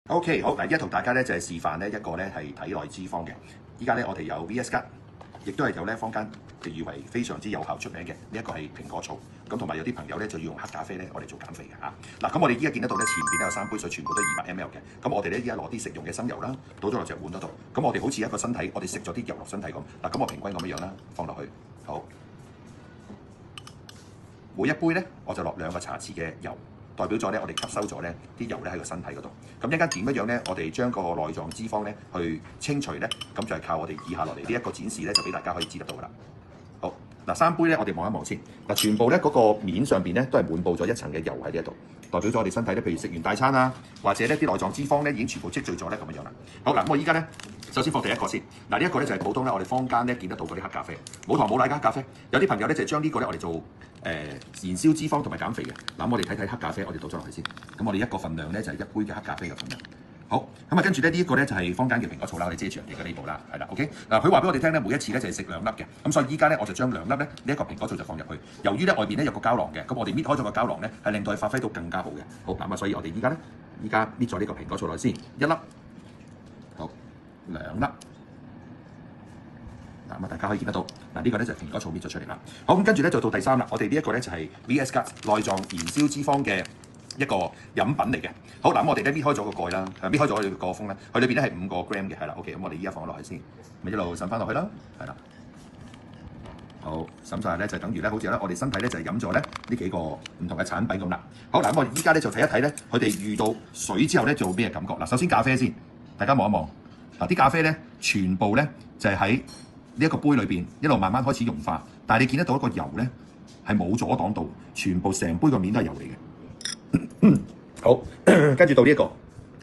OK， 好嗱，依家同大家咧就係示範咧一個咧係體內脂肪嘅。依家咧我哋有 VS 卡，亦都係有咧坊間被譽為非常之有效出名嘅呢一個係蘋果醋。咁同埋有啲朋友咧就要用黑咖啡咧，我哋做減肥嘅嚇。嗱，咁我哋依家見得到咧前邊咧有3杯水，全部都200 ml 嘅。咁我哋咧依家攞啲食用嘅生油啦，倒咗落隻碗嗰度。咁我哋好似一個身體，我哋食咗啲油落身體咁。嗱，咁我平均咁樣樣啦，放落去。好，每一杯咧我就落2個茶匙嘅油。代表咗咧，我哋吸收咗咧啲油咧喺個身體嗰度。咁一間點樣咧？我哋將個內臟脂肪咧去清除咧，咁就係靠我哋以下落嚟呢一個展示咧，就俾大家可以知得到噶啦。好嗱，3杯咧，我哋望一望先。嗱，全部咧嗰個面上邊咧都係滿佈咗一層嘅油喺呢一度，代表咗我哋身體咧，譬如食完大餐啊，或者咧啲內臟脂肪咧已經全部積聚咗咧咁樣樣啦。好嗱，咁我依家咧首先放第一個先。嗱，呢一個咧就係普通咧，我哋坊間咧見得到嗰啲黑咖啡，冇糖冇奶嘅黑咖啡。有啲朋友咧就將呢個咧我哋做燃燒脂肪同埋減肥嘅。嗱，我哋睇睇黑咖啡，我哋倒咗落去先。咁我哋一個份量咧就係1杯嘅黑咖啡嘅份量。好，咁啊跟住咧呢一個咧就係坊間嘅蘋果醋啦，我哋遮住人哋嘅呢部啦，係啦 ，OK。嗱，佢話俾我哋聽咧，每一次咧就係食2粒嘅，咁所以依家咧我就將2粒咧呢一個蘋果醋就放入去。由於咧外邊咧有個膠囊嘅，咁我哋搣開咗個膠囊咧係令到佢發揮到更加好嘅。好，咁啊所以我哋依家搣咗呢個蘋果醋落去先，1粒，好，2粒。嗱，咁大家可以見得到，嗱呢個咧就係蘋果醋搣咗出嚟啦。好，咁跟住咧就到第3啦。我哋呢一個咧就係 VS 卡內臟燃燒脂肪嘅一個飲品嚟嘅。好，嗱咁我哋咧搣開咗個蓋啦，搣開咗佢個封咧，佢裏邊咧係5個 gram 嘅，係啦。OK， 咁我哋依家放咗落去先，咪一路滲翻落去啦，係啦。好，滲晒咧就等於咧，好似咧我哋身體咧就係飲咗咧呢幾個唔同嘅產品咁啦。好，嗱咁我哋依家咧就睇一睇咧，佢哋遇到水之後咧做咩感覺？嗱，首先咖啡先，大家望一望，嗱啲咖啡咧全部咧就係喺呢一個杯裏邊一路慢慢開始溶化，但係你見得到一個油咧係冇阻擋到，全部成杯個面都係油嚟嘅。好，跟住到呢一個，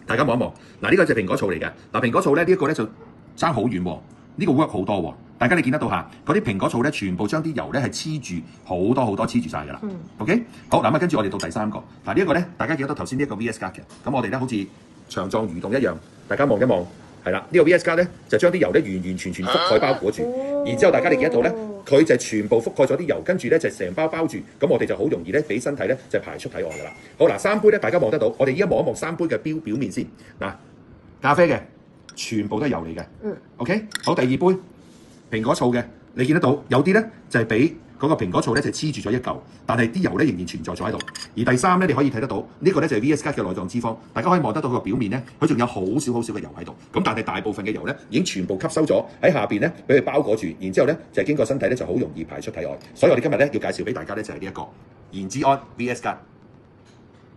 大家望一望，嗱呢個就係蘋果醋嚟嘅。嗱蘋果醋咧呢一個咧就爭好遠喎，呢個 work 好多喎。大家你見得到嚇，嗰啲蘋果醋咧全部將啲油咧係黐住好多黐住晒㗎啦。OK， 好嗱咁跟住我哋到第3個，嗱呢一個咧大家見得到頭先呢一個 VS 卡嘅，咁我哋咧好似腸狀蠕動一樣，大家望一望。係啦，呢個 VS 卡咧就將啲油咧完全覆蓋包裹住，然之後大家你見得到咧，佢就全部覆蓋咗啲油，跟住咧就成包包住，咁我哋就好容易咧俾身體咧就排出體外㗎啦。好嗱，3杯咧大家望得到，我哋依家望一望3杯嘅表面先。嗱，咖啡嘅全部都係油嚟嘅。OK， 好，第2杯蘋果醋嘅，你見得到有啲咧就係俾嗰個蘋果醋咧就黐住咗一嚿，但係啲油咧仍然存在咗喺度。而第3咧，你可以睇得到呢個咧就係 VS 卡嘅內臟脂肪，大家可以望得到佢個表面咧，佢仲有好少嘅油喺度。咁但係大部分嘅油咧已經全部吸收咗喺下邊咧，俾佢包裹住，然之後咧就係經過身體咧就好容易排出體外。所以我哋今日咧要介紹俾大家咧就係呢一個燃脂安 VS 卡。